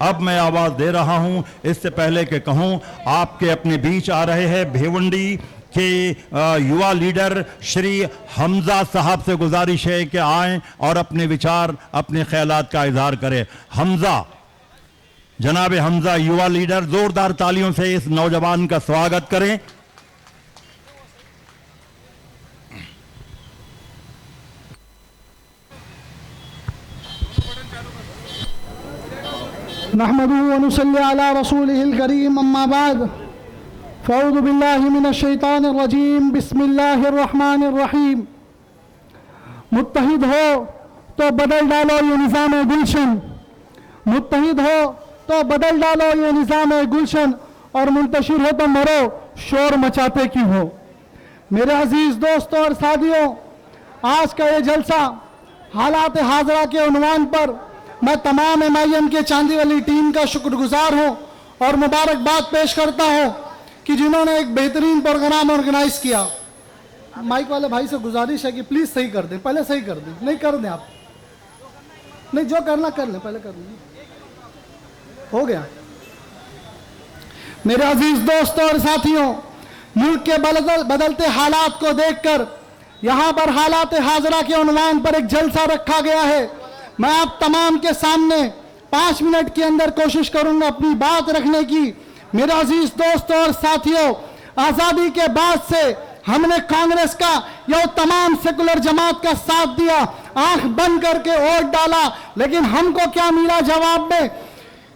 अब मैं आवाज़ दे रहा हूं। इससे पहले कि कहूं, आपके अपने बीच आ रहे हैं भिवंडी के युवा लीडर श्री हमजा साहब से गुजारिश है कि आएं और अपने विचार, अपने ख्यालात का इजहार करें। हमजा, जनाब हमजा युवा लीडर, जोरदार तालियों से इस नौजवान का स्वागत करें। नहमदुहु व नुसल्ली अला रसूलिहिल करीम, अम्मा बाद, फ़अऊज़ु बिल्लाहि मिनश शैतानिर रजीम, बिस्मिल्लाहिर रहमानिर रहीम। मुत्तहिद हो तो बदल डालो ये निज़ाम गुलशन, मुत्तहिद हो तो बदल डालो ये निज़ाम गुलशन, और मुंतशिर हो तो मरो, शोर मचाते क्यों हो। मेरे अजीज़ दोस्तों और साथियों, आज का ये जलसा हालात हाज़रा के उन्वान पर मैं तमाम AIMIM के चांदीवली टीम का शुक्रगुजार हूँ और मुबारकबाद पेश करता हूँ कि जिन्होंने एक बेहतरीन प्रोग्राम ऑर्गेनाइज किया। माइक वाले भाई से गुजारिश है कि प्लीज़ सही कर दें, पहले सही कर दें, नहीं कर दें आप, नहीं जो करना कर लें, पहले कर लें, हो गया। मेरे अजीज़ दोस्तों और साथियों, मुल्क के बदलते हालात को देखकर यहाँ पर हालात हाज़रा के उन्वान पर एक जलसा रखा गया है। मैं आप तमाम के सामने 5 मिनट के अंदर कोशिश करूंगा अपनी बात रखने की। मेरे अजीज दोस्तों और साथियों, आज़ादी के बाद से हमने कांग्रेस का या तमाम सेकुलर जमात का साथ दिया, आंख बंद करके वोट डाला, लेकिन हमको क्या मिला जवाब में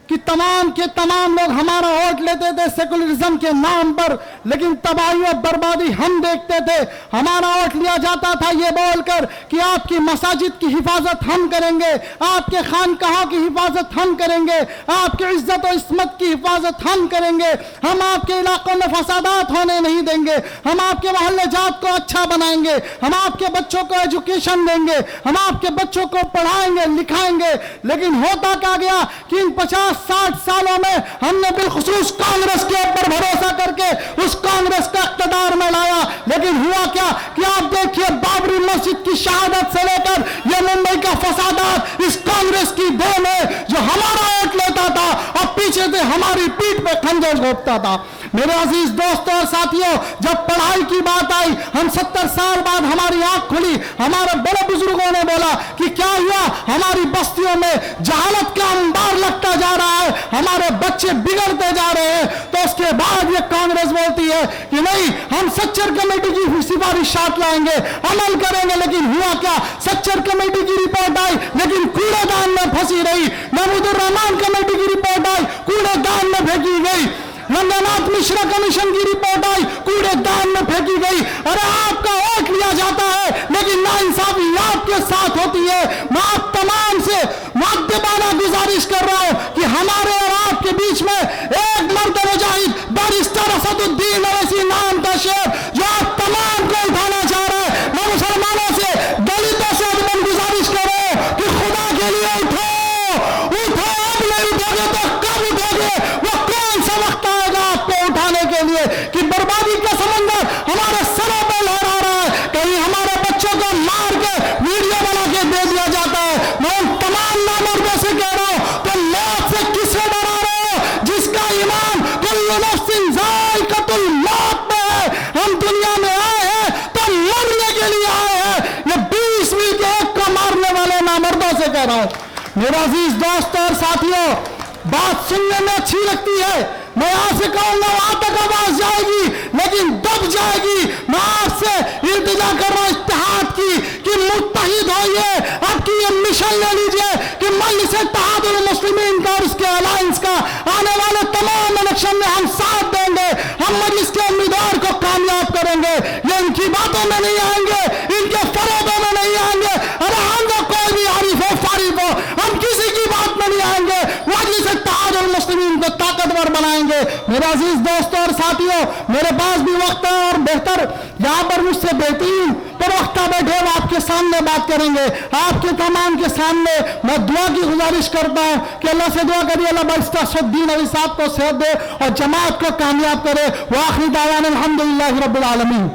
कि तमाम के तमाम लोग हमारा वोट लेते थे सेकुलरिज्म के नाम पर, लेकिन तबाही और बर्बादी हम देखते थे। हमारा वोट लिया जाता था ये बोलकर कि आपकी मसाजिद की हिफाजत हम करेंगे, आपके खानकाहों की हिफाजत हम करेंगे, आपकी इज्जत और इस्मत की हिफाजत हम करेंगे, हम आपके इलाकों में फसादात होने नहीं देंगे, हम आपके मोहल्ले जात को अच्छा बनाएंगे, हम आपके बच्चों को एजुकेशन देंगे, हम आपके बच्चों को पढ़ाएंगे लिखाएंगे। लेकिन होता क्या गया कि इन 50-60 सालों में हमने बिलखुसूस कांग्रेस के ऊपर भरोसा करके उस कांग्रेस का इक़्तिदार में लाया, लेकिन हुआ क्या कि आप देखिए बाबरी मस्जिद की शहादत से लेकर ये मुंबई का फसादात इस कांग्रेस की देन है, जो हमारा वोट लेता था और पीछे से हमारी पीठ पे खंजर घोंपता था। मेरे अजीज दोस्तों और साथियों, जब पढ़ाई की बात आई, हम 70 साल बाद हमारी आंख खुली, हमारे बड़े बुजुर्गों ने बोला कि क्या हुआ, हमारी बस्तियों में जहालत का अंबार लगता जा रहा है, हमारे बच्चे बिगड़ते जा रहे हैं। तो उसके बाद ये कांग्रेस बोलती है कि नहीं, हम सच्चर कमेटी की सिफारिशात लाएंगे, अमल करेंगे। लेकिन हुआ क्या, सच्चर कमेटी की रिपोर्ट आई लेकिन कूड़ेदान में फंसी रही, महमूदुर रहमान कमेटी की रिपोर्ट आई, कूड़ेदान में फेंकी गई, रंगनाथ मिश्रा कमीशन की रिपोर्ट आई, कूड़ेदान में फेंकी गई। अरे आपका वोट लिया जाता है लेकिन नाइंसाफी आपके साथ होती है। मैं आप तमाम से मुअद्दबाना गुजारिश कर रहा हूं कि हमारे और आपके बीच में एक मर्द मुजाहिद बैरिस्टर असदुद्दीन अवैसी नाम का शेर जो आप तमाम को उठाना चाह रहे हैं। मैं मुसलमानों से, दलितों से गुजारिश कर रहा हूं कि खुदा के लिए उठो, उठो, अब नहीं उठोगे तो कब उठोगे? वो कौन सा वक्त आएगा आपको उठाने के लिए कि बर्बादी का समंदर हमारे सरों पर लहरा रहा है, कहीं हमारे बच्चों को मार के वीडियो बना के दे दिया जाता है। मैं उन तमाम नामर्दों से कह रहा हूं, तो मौत से किसे डरा रहे हो जिसका ईमान कुल्लु नफ्सिन ज़ाइक़तुल मौत में है। हम दुनिया में आए हैं तो मरने के लिए आए हैं। ये 20 मील के एक को मारने वाले नामर्दों से कह रहा हूं। मेरा अजीज दोस्तों और साथियों, बात सुनने में अच्छी लगती है, मैं यहां से कहूंगा वहां तक आवाज जाएगी लेकिन दब जाएगी। मैं आपसे इल्तिजा कर रहा हूं इत्तेहाद की कि मुत्तहिद होइए। आपकी ये मिशन ले लीजिए कि मजलिस इत्तेहादुल मुस्लिमीन का और उसके अलायंस का आने वाले तमाम इलेक्शन में हम साथ देंगे, हम मजलिस के उम्मीदवार को कामयाब करेंगे। ये इनकी बातों में नहीं आएंगे, इनके फरोबों में नहीं आएंगे। अरे हम तो कोई भी आरिफ हो फारिफ हो, हम किसी की बात में नहीं आएंगे, मजलिस इत्तेहादुल मुस्लिमीन को ताकतवर बनाएंगे। मेरे अजीज दोस्तों और साथियों, मेरे पास भी वक्त है और बेहतर यहाँ पर मुझसे बेहतरीन प्रवक्ता बैठे वो आपके सामने बात करेंगे। आपके तमाम के सामने मैं दुआ की गुजारिश करता हूँ कि अल्लाह से दुआ करिए अल्लाह बैरिस्टर असदुद्दीन अवैसी साहब को सेहत दे और जमात को कामयाब करे। व आखिरी दावाना अल्हम्दुलिल्लाहि रब्बिल आलमीन।